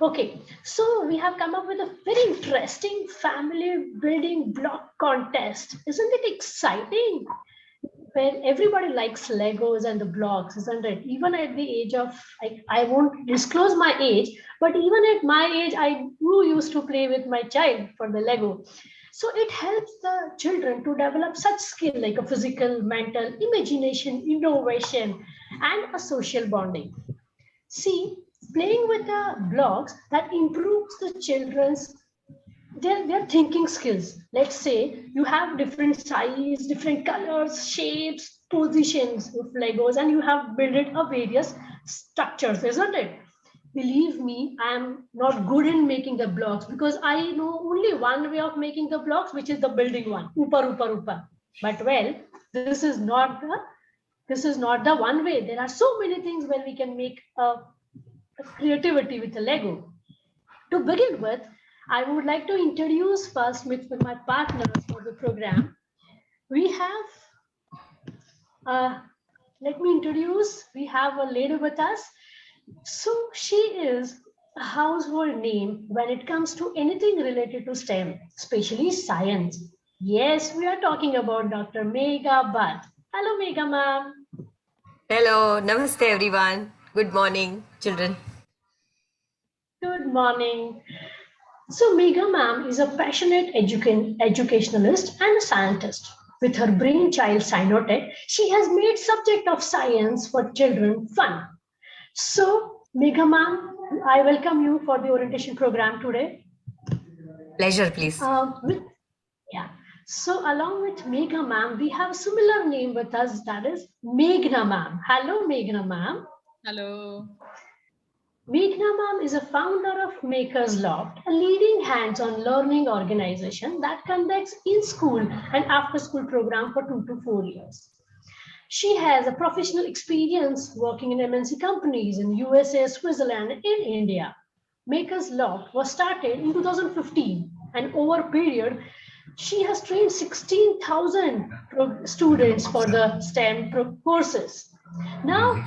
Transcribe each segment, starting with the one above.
Okay, so we have come up with a very interesting family building block contest. Isn't it exciting? Where everybody likes Legos and the blocks, isn't it? Even at the age of, I won't disclose my age, but even at my age, I do used to play with my child for the Lego. So it helps the children to develop such skill like a physical, mental, imagination, innovation, and a social bonding. See, playing with the blocks that improves the children's their thinking skills. Let's say you have different size, different colors, shapes, positions of Legos, and you have built it of various structures, isn't it? Believe me, I am not good in making the blocks because I know only one way of making the blocks, which is the building one, upar upar upar. But well, this is not the one way. There are so many things where we can make a creativity with the Lego. To begin with, I would like to introduce first with my partners for the program. We have, uh, let me introduce, we have a lady with us. So she is a household name when it comes to anything related to STEM, especially science. Yes, we are talking about Dr. Megha Bhatt. Hello, Megha ma'am. Hello, namaste everyone. Good morning, children. Good morning. So Megha ma'am is a passionate educationalist and a scientist. With her brainchild Sinotech, she has made subject of science for children fun. So Megha ma'am, I welcome you for the orientation program today. Pleasure, please. With, yeah. So along with Megha ma'am, we have a similar name with us that is Meghna ma'am. Hello Meghna ma'am. Hello. Meghna ma'am is a founder of Makers Loft, a leading hands-on learning organization that conducts in-school and after-school program for 2 to 4 years. She has a professional experience working in MNC companies in USA, Switzerland, and in India. Makers Loft was started in 2015, and over a period, she has trained 16,000 students for the STEM courses. Now,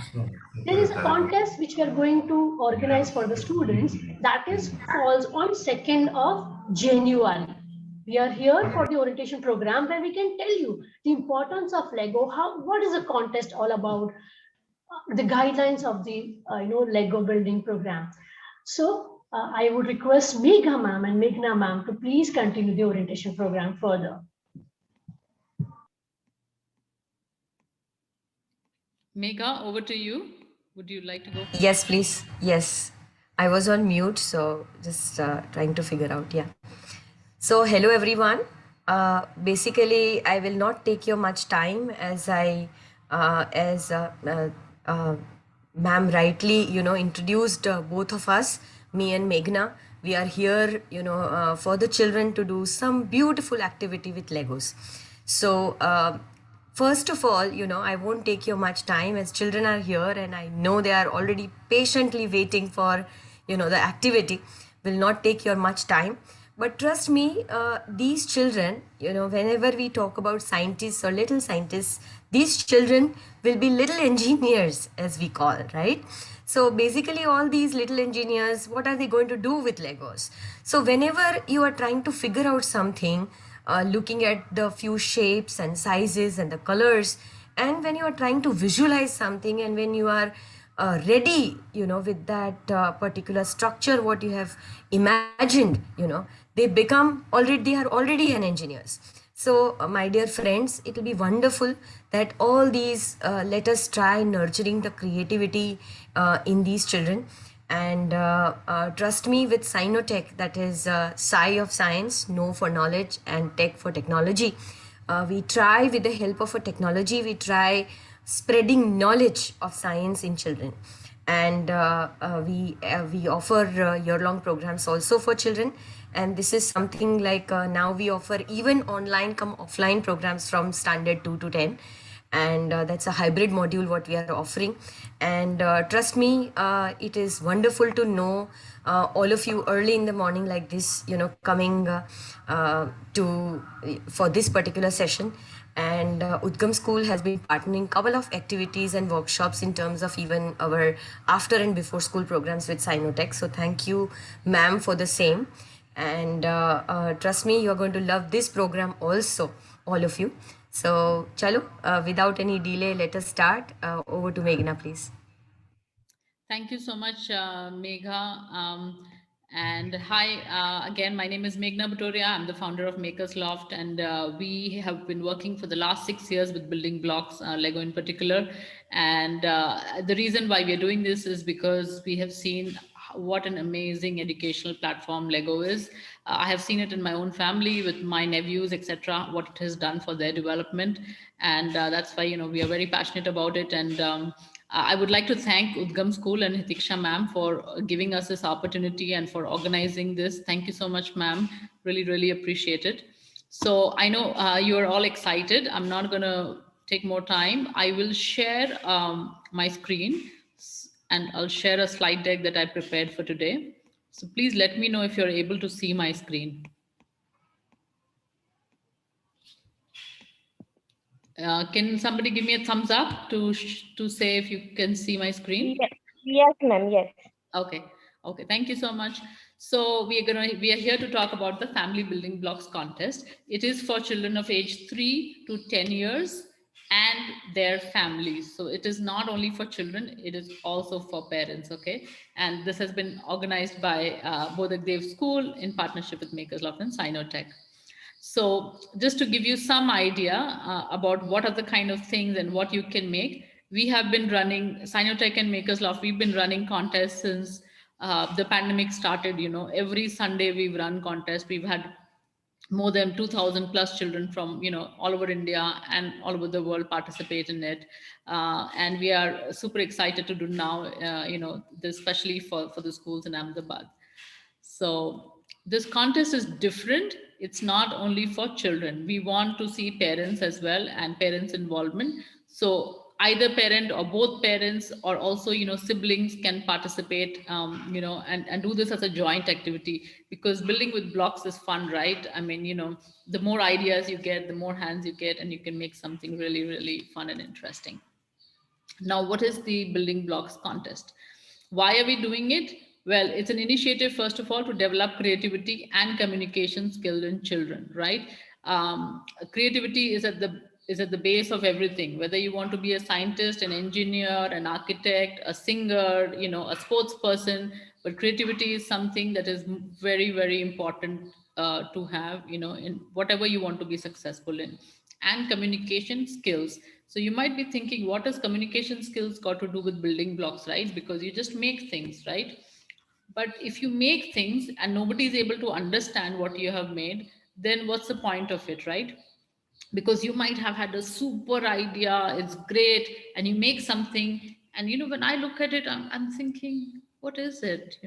there is a contest which we are going to organize for the students that is falls on 2nd of January. We are here for the orientation program where we can tell you the importance of Lego, how what is the contest all about, the guidelines of the Lego building program. So I would request Megha ma'am and Meghna ma'am to please continue the orientation program further. Megha, over to you. Would you like to go first? Yes, please. Yes. I was on mute, so just trying to figure out. Yeah. So, hello everyone. Basically, I will not take your much time as ma'am rightly, introduced both of us, me and Meghna. We are here, for the children to do some beautiful activity with Legos. So, first of all, I won't take you much time as children are here and I know they are already patiently waiting for, the activity. Will not take your much time. But trust me, these children, whenever we talk about scientists or little scientists, these children will be little engineers, as we call, right? So basically, all these little engineers, what are they going to do with Legos? So whenever you are trying to figure out something, looking at the few shapes and sizes and the colors, and when you are trying to visualize something, and when you are ready, with that particular structure, what you have imagined, they are already an engineers. So my dear friends, it will be wonderful that all these, let us try nurturing the creativity in these children. And trust me, with Sinotech, that is Sci of science, No for knowledge, and Tech for technology, we try, with the help of a technology, we try spreading knowledge of science in children. And we offer year-long programs also for children. And this is something like now we offer even online come offline programs from standard 2 to 10. And that's a hybrid module what we are offering. And trust me, it is wonderful to know all of you early in the morning like this, coming to for this particular session. And Udgam School has been partnering couple of activities and workshops in terms of even our after and before school programs with Sinotech. So thank you, ma'am, for the same. And trust me, you're going to love this program also, all of you. So, chalo, without any delay, let us start. Over to Meghna, please. Thank you so much, Megha. And hi, again, my name is Meghna Batoria. I'm the founder of Makers Loft, and we have been working for the last 6 years with building blocks, Lego in particular. And the reason why we are doing this is because we have seen what an amazing educational platform Lego is. I have seen it in my own family with my nephews, etc., what it has done for their development. And that's why, we are very passionate about it. And I would like to thank Udgam School and Hitiksha ma'am for giving us this opportunity and for organizing this. Thank you so much, ma'am. Really, really appreciate it. So I know you are all excited. I'm not going to take more time. I will share my screen and I'll share a slide deck that I prepared for today. So please let me know if you're able to see my screen. Can somebody give me a thumbs up to say if you can see my screen? Yes, yes, ma'am. Yes. Okay. Okay. Thank you so much. So we are here to talk about the Family Building Blocks contest. It is for children of age 3 to 10 years and their families. So it is not only for children, it is also for parents. Okay. And this has been organized by Bodhak School in partnership with Makers Loft and Sinotech. So just to give you some idea about what are the kind of things and what you can make, we have been running Sinotech and Makers Loft. We've been running contests since the pandemic started. Every Sunday we've run contests. We've had more than 2000 plus children from all over India and all over the world participate in it, and we are super excited to do now, this especially for the schools in Ahmedabad. So this contest is different. It's not only for children. We want to see parents as well and parents involvement. So either parent or both parents or also, siblings can participate, and do this as a joint activity, because building with blocks is fun, right? I mean, the more ideas you get, the more hands you get, and you can make something really, really fun and interesting. Now, what is the Building Blocks contest? Why are we doing it? Well, it's an initiative, first of all, to develop creativity and communication skills in children, right? Creativity is at the base of everything. Whether you want to be a scientist, an engineer, an architect, a singer, a sports person, but creativity is something that is very, very important to have, in whatever you want to be successful in. And communication skills. So you might be thinking, what has communication skills got to do with building blocks, right? Because you just make things, right? But if you make things and nobody is able to understand what you have made, then what's the point of it, right? Because you might have had a super idea, it's great, and you make something, and when I look at it, I'm thinking, what is it?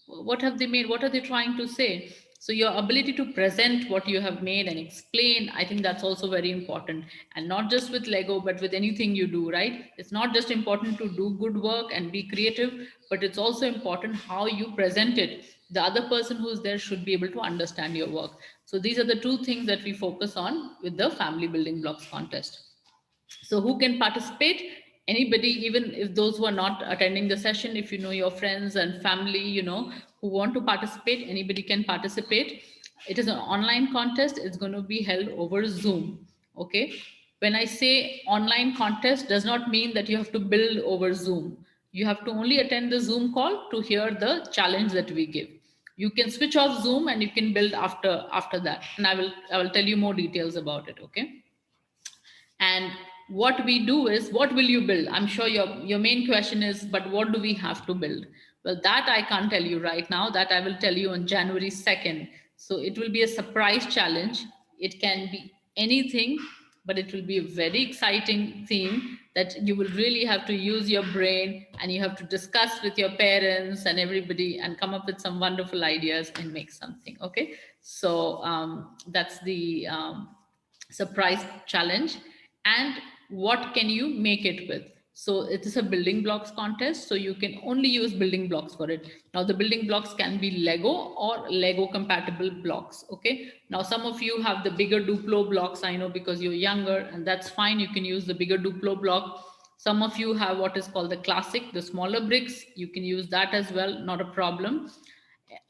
What have they made? What are they trying to say? So your ability to present what you have made and explain, I think that's also very important. And not just with Lego, but with anything you do, right? It's not just important to do good work and be creative, but it's also important how you present it. The other person who's there should be able to understand your work. So these are the two things that we focus on with the Family Building Blocks contest. So who can participate? Anybody, even if those who are not attending the session, if you know your friends and family, who want to participate, anybody can participate. It is an online contest. It's going to be held over Zoom. Okay. When I say online contest, does not mean that you have to build over Zoom. You have to only attend the Zoom call to hear the challenge that we give. You can switch off Zoom and you can build after that. And I will tell you more details about it. Okay. And what we do is, what will you build? I'm sure your main question is, but what do we have to build? Well, that I can't tell you right now. That I will tell you on January 2nd. So it will be a surprise challenge. It can be anything, but it will be a very exciting theme that you will really have to use your brain, and you have to discuss with your parents and everybody and come up with some wonderful ideas and make something. Okay. So that's the surprise challenge. And what can you make it with? So it is a building blocks contest. So you can only use building blocks for it. Now the building blocks can be Lego or Lego compatible blocks. Okay. Now some of you have the bigger Duplo blocks, I know, because you're younger, and that's fine. You can use the bigger Duplo block. Some of you have what is called the classic, the smaller bricks. You can use that as well, not a problem.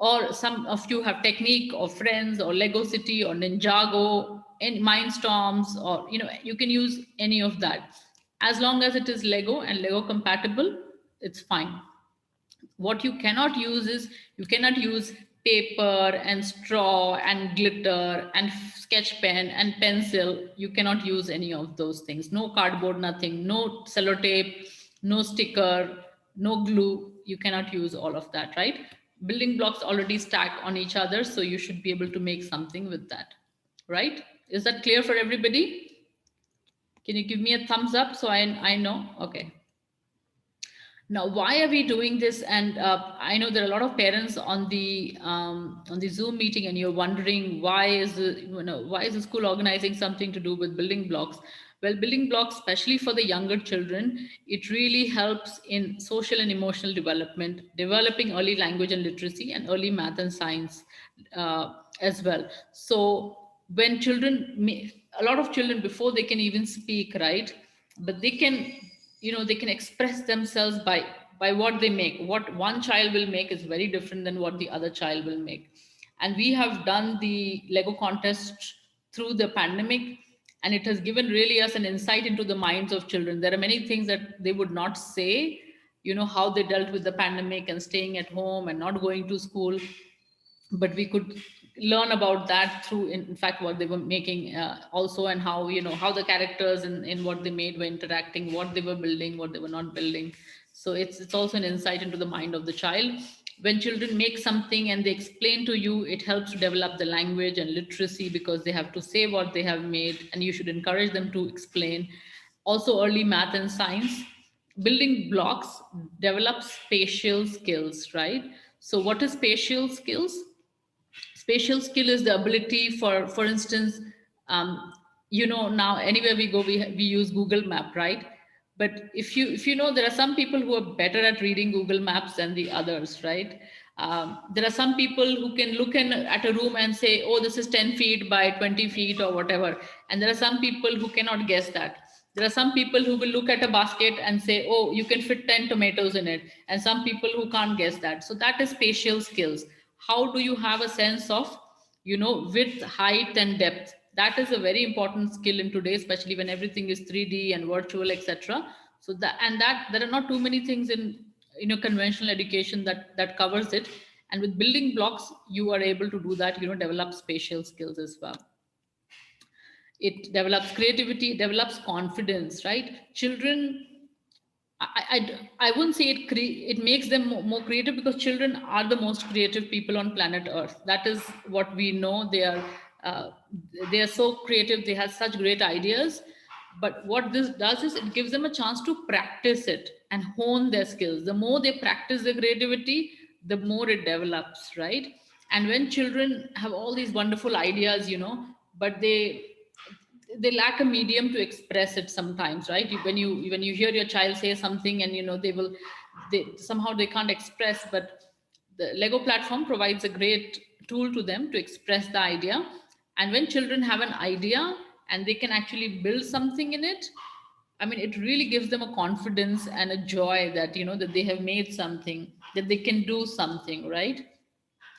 Or some of you have Technique or Friends or Lego City or Ninjago and Mindstorms, or you can use any of that. As long as it is Lego and Lego compatible, it's fine. What you cannot use is, you cannot use paper and straw and glitter and sketch pen and pencil. You cannot use any of those things. No cardboard, nothing, no sellotape, no sticker, no glue. You cannot use all of that, right? Building blocks already stack on each other, so you should be able to make something with that, right? Is that clear for everybody? Can you give me a thumbs up so I know? Okay. Now, why are we doing this? And I know there are a lot of parents on the Zoom meeting, and you're wondering why is the school organizing something to do with building blocks? Well, building blocks, especially for the younger children, it really helps in social and emotional development, developing early language and literacy, and early math and science as well. So when a lot of children, before they can even speak, right? But they can, they can express themselves by what they make. What one child will make is very different than what the other child will make. And we have done the Lego contest through the pandemic, and it has given really us an insight into the minds of children. There are many things that they would not say, how they dealt with the pandemic and staying at home and not going to school, but we could learn about that through, in fact, what they were making also, and how, how the characters in what they made were interacting, what they were building, what they were not building. So it's also an insight into the mind of the child. When children make something and they explain to you, it helps to develop the language and literacy, because they have to say what they have made, and you should encourage them to explain. Also, early math and science. Building blocks develop spatial skills, right? So what is spatial skills? Spatial skill is the ability for instance, now anywhere we go, we use Google Map, right? But if you know, there are some people who are better at reading Google Maps than the others, right? There are some people who can look at a room and say, oh, this is 10 feet by 20 feet or whatever. And there are some people who cannot guess that. There are some people who will look at a basket and say, oh, you can fit 10 tomatoes in it. And some people who can't guess that. So that is spatial skills. How do you have a sense of, width, height, and depth? That is a very important skill in today, especially when everything is 3D and virtual, etc. So that there are not too many things in conventional education that covers it. And with building blocks, you are able to do that, develop spatial skills as well. It develops creativity, develops confidence, right? Children, I wouldn't say it makes them more creative, because children are the most creative people on planet Earth. That is what we know. They are so creative. They have such great ideas. But what this does is, it gives them a chance to practice it and hone their skills. The more they practice their creativity, the more it develops, right? And when children have all these wonderful ideas, but they lack a medium to express it sometimes, right? When you hear your child say something, and somehow they can't express, but the Lego platform provides a great tool to them to express the idea. And when children have an idea and they can actually build something in it, I mean, it really gives them a confidence and a joy that that they have made something, that they can do something, right?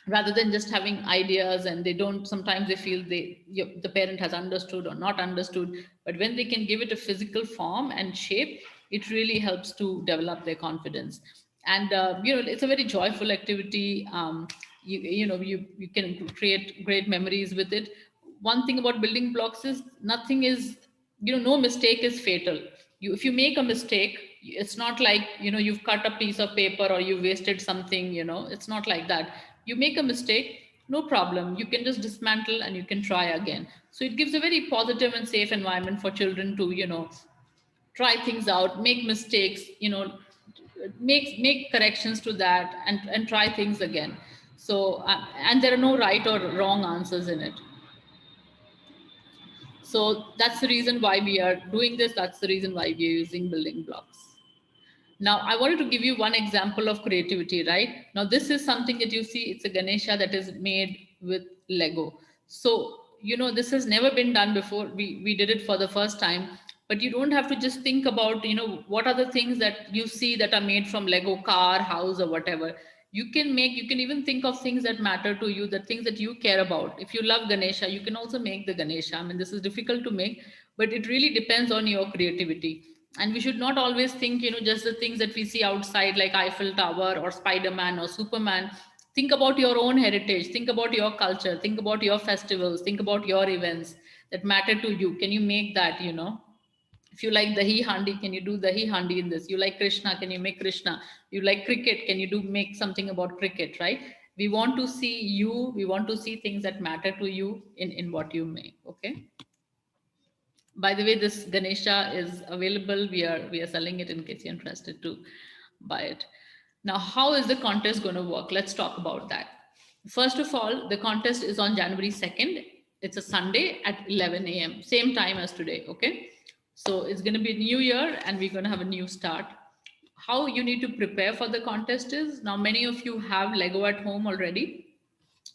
Rather than just having ideas, and they don't, sometimes they feel the parent has understood or not understood. But when they can give it a physical form and shape, it really helps to develop their confidence. And it's a very joyful activity. You can create great memories with it. One thing about building blocks is, nothing is, no mistake is fatal. If you make a mistake, it's not like you've cut a piece of paper or you wasted something. It's not like that. You make a mistake, no problem, you can just dismantle and you can try again. So it gives a very positive and safe environment for children to try things out, make mistakes, make corrections to that, and try things again. So and there are no right or wrong answers in it. So that's the reason why we are doing this. That's the reason why we are using building blocks. Now, I wanted to give you one example of creativity, right? Now, this is something that you see, it's a Ganesha that is made with Lego. So, this has never been done before. We did it for the first time, but you don't have to just think about, what are the things that you see that are made from Lego car, house, or whatever. You can even think of things that matter to you, the things that you care about. If you love Ganesha, you can also make the Ganesha. I mean, this is difficult to make, but it really depends on your creativity. And we should not always think, just the things that we see outside, like Eiffel Tower or Spider-Man or Superman. Think about your own heritage, think about your culture, think about your festivals, think about your events that matter to you. Can you make that? If you like dahi handi, can you do dahi handi in this? You like Krishna, can you make Krishna? You like cricket, can you do make something about cricket? Right? We want to see you, we want to see things that matter to you in what you make. Okay. By the way, this Ganesha is available. We are selling it in case you're interested to buy it. Now, how is the contest going to work? Let's talk about that. First of all, the contest is on January 2nd. It's a Sunday at 11 a.m. Same time as today. Okay. So it's going to be a new year and we're going to have a new start. How you need to prepare for the contest is, now many of you have Lego at home already.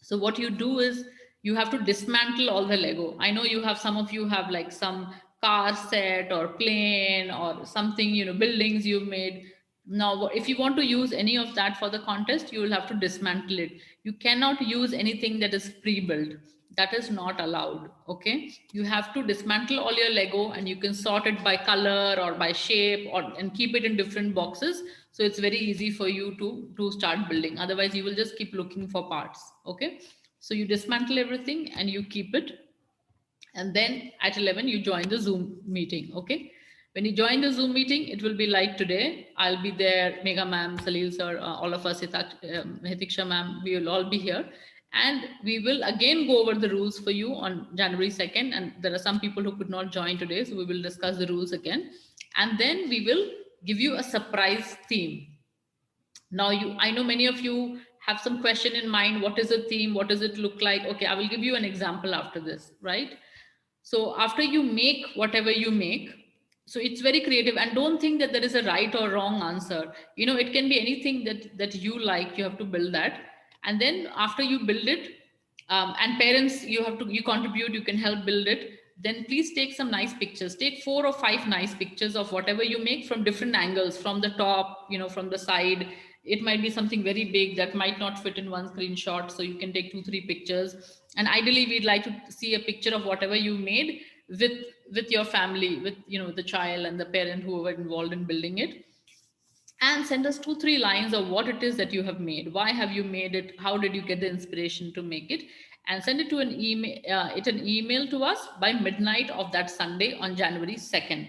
So what you do is you have to dismantle all the Lego. I know you have, some of you have like some car set or plane or something, buildings you've made. Now, if you want to use any of that for the contest, you will have to dismantle it. You cannot use anything that is pre-built. That is not allowed. Okay. You have to dismantle all your Lego and you can sort it by color or by shape and keep it in different boxes. So it's very easy for you to start building. Otherwise, you will just keep looking for parts. Okay. So you dismantle everything and you keep it. And then at 11, you join the Zoom meeting. Okay. When you join the Zoom meeting, it will be like today. I'll be there, Megha ma'am, Salil sir, all of us, Hitiksha ma'am, we will all be here. And we will again go over the rules for you on January 2nd. And there are some people who could not join today. So we will discuss the rules again. And then we will give you a surprise theme. Now, I know many of you have some question in mind. What is the theme? What does it look like? Okay, I will give you an example after this, right? So after you make whatever you make, so it's very creative, and don't think that there is a right or wrong answer. It can be anything that you like. You have to build that, and then after you build it, and parents, you contribute, you can help build it. Then please take some nice pictures. Take 4 or 5 nice pictures of whatever you make from different angles, from the top, from the side. It might be something very big that might not fit in one screenshot, so you can take 2-3 pictures. And ideally, we'd like to see a picture of whatever you made with your family, with the child and the parent who were involved in building it. And send us 2-3 lines of what it is that you have made. Why have you made it? How did you get the inspiration to make it? And send it to an email to us by midnight of that Sunday on January 2nd.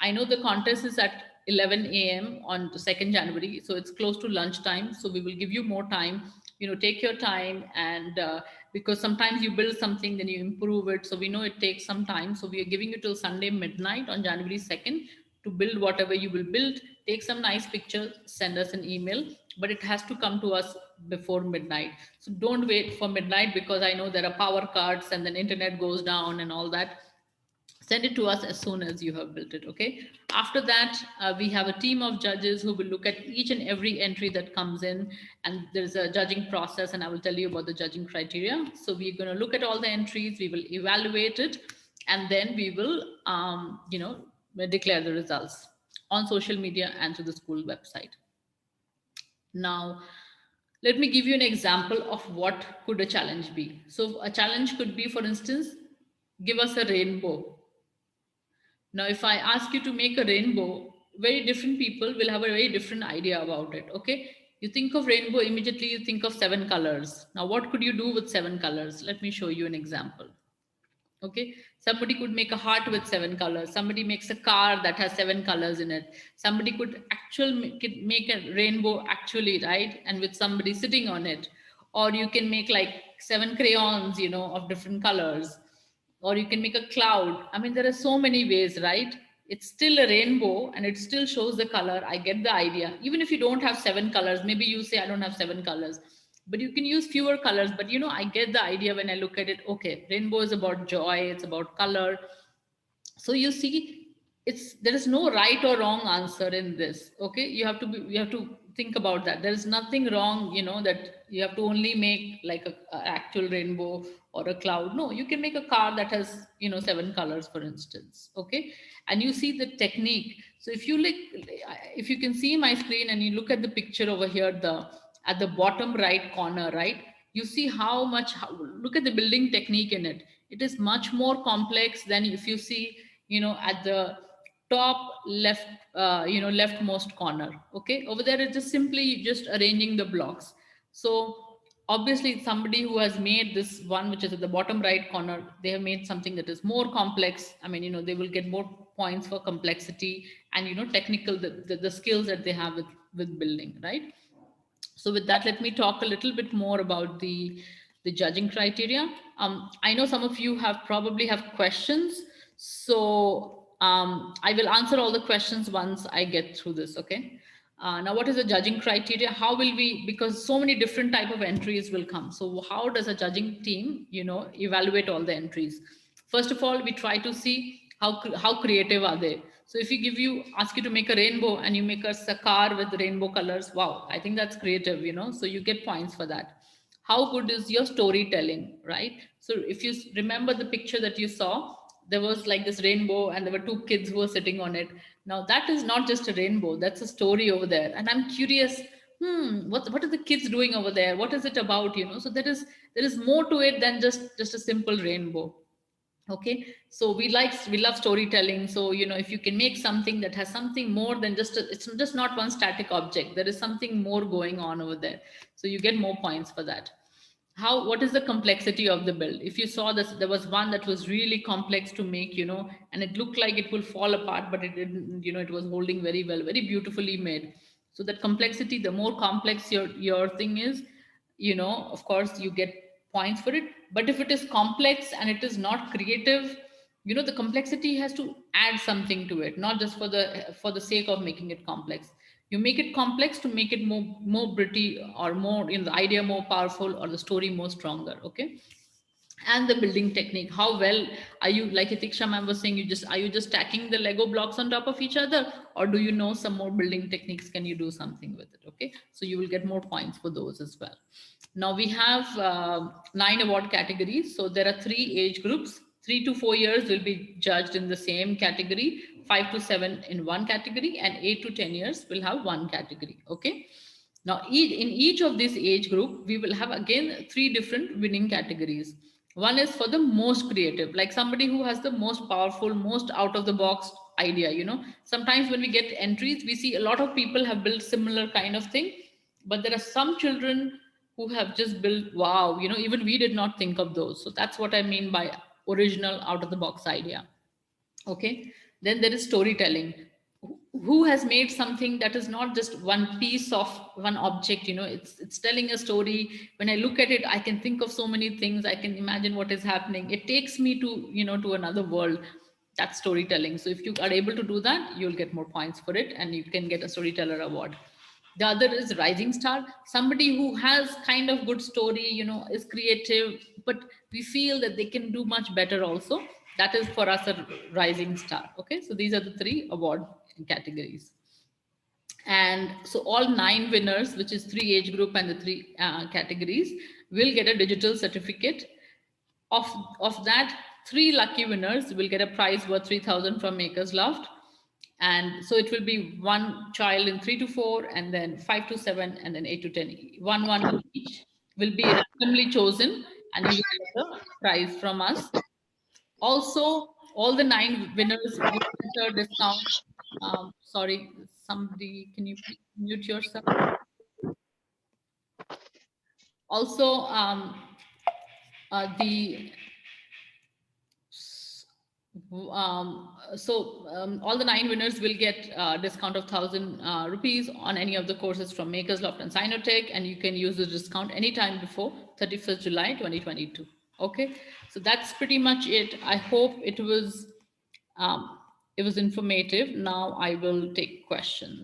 I know the contest is at 11 a.m. on the 2nd January, so it's close to lunchtime. So we will give you more time. Take your time, and because sometimes you build something, then you improve it. So we know it takes some time. So we are giving you till Sunday midnight on January 2nd to build whatever you will build. Take some nice pictures, send us an email, but it has to come to us before midnight. So don't wait for midnight, because I know there are power cuts and then internet goes down and all that. Send it to us as soon as you have built it. Okay. After that, we have a team of judges who will look at each and every entry that comes in, and there's a judging process, and I will tell you about the judging criteria. So we're going to look at all the entries, we will evaluate it, and then we will declare the results on social media and to the school website. Now, let me give you an example of what could a challenge be. So a challenge could be, for instance, give us a rainbow. Now, if I ask you to make a rainbow, very different people will have a very different idea about it. Okay. You think of rainbow, immediately you think of 7 colors. Now, what could you do with 7 colors? Let me show you an example. Okay. Somebody could make a heart with 7 colors. Somebody makes a car that has 7 colors in it. Somebody could make a rainbow actually, right? And with somebody sitting on it. Or you can make like 7 crayons, of different colors. Or you can make a cloud. I mean, there are so many ways, right? It's still a rainbow and it still shows the color. I get the idea. Even if you don't have 7 colors, maybe you say, I don't have 7 colors, but you can use fewer colors. But I get the idea when I look at it. Okay, rainbow is about joy, it's about color. So you see, there is no right or wrong answer in this. Okay, you have to think about that. There is nothing wrong, that you have to only make like a actual rainbow or a cloud. No, you can make a car that has 7 colors, for instance. Okay, and you see the technique. So if you can see my screen and you look at the picture over here, the at the bottom right corner, right, you see look at the building technique in it. It is much more complex than if you see at the top left, leftmost corner. Okay, over there it's just simply just arranging the blocks. So obviously somebody who has made this one, which is at the bottom right corner, they have made something that is more complex. I mean, they will get more points for complexity and technical, the skills that they have with building, right? So with that, let me talk a little bit more about the judging criteria. I know some of you probably have questions, so I will answer all the questions once I get through this. Okay. Now, what is the judging criteria? How will we? Because so many different type of entries will come. So how does a judging team, evaluate all the entries? First of all, we try to see how creative are they. So if ask you to make a rainbow and you make a car with rainbow colors, wow, I think that's creative, so you get points for that. How good is your storytelling, right? So if you remember the picture that you saw, there was like this rainbow and there were two kids who were sitting on it. Now that is not just a rainbow, that's a story over there. And I'm curious, what are the kids doing over there? What is it about, So there is more to it than just a simple rainbow. Okay, so we love storytelling. So if you can make something that has something more than it's just not one static object, there is something more going on over there, so you get more points for that. What is the complexity of the build? If you saw this, there was one that was really complex to make, and it looked like it will fall apart, but it didn't. It was holding very well, very beautifully made. So that complexity, the more complex your thing is, of course you get points for it. But if it is complex and it is not creative, the complexity has to add something to it, not just for the sake of making it complex. You make it complex to make it more pretty, or more the idea more powerful, or the story more stronger. Okay. And the building technique, how well are you, like Itiksha ma'am was saying, are you just stacking the Lego blocks on top of each other, or do you know some more building techniques? Can you do something with it? Okay, so you will get more points for those as well. Now we have 9 award categories. So there are 3 age groups. 3 to 4 years will be judged in the same category, 5 to 7 in one category, and 8 to 10 years will have one category. Okay. Now, in each of these age group, we will have again 3 different winning categories. One is for the most creative, like somebody who has the most powerful, most out of the box idea. Sometimes when we get entries, we see a lot of people have built similar kind of thing, but there are some children who have just built, wow, even we did not think of those. So that's what I mean by original out of the box idea. Okay. Then there is storytelling. Who has made something that is not just one piece of one object? It's telling a story. When I look at it, I can think of so many things. I can imagine what is happening. It takes me to another world. That's storytelling. So if you are able to do that, you'll get more points for it, and you can get a storyteller award. The other is rising star, somebody who has kind of good story, is creative, but we feel that they can do much better also. That is for us a rising star. Okay, so these are the 3 award categories. And so all 9 winners, which is 3 age group and the 3 categories, will get a digital certificate. Of that, 3 lucky winners will get a prize worth 3,000 from Makers Loft. And so it will be one child in 3 to 4, and then 5 to 7, and then 8 to 10. One each will be randomly chosen, and you will get a prize from us. Also, all the 9 winners will get a discount. Sorry, somebody, can you mute yourself? Also, the all the 9 winners will get a discount of 1,000 rupees on any of the courses from Makers Loft and Sinotech, and you can use the discount anytime before 31st July 2022. Okay, so that's pretty much it. I hope it was informative. Now I will take questions.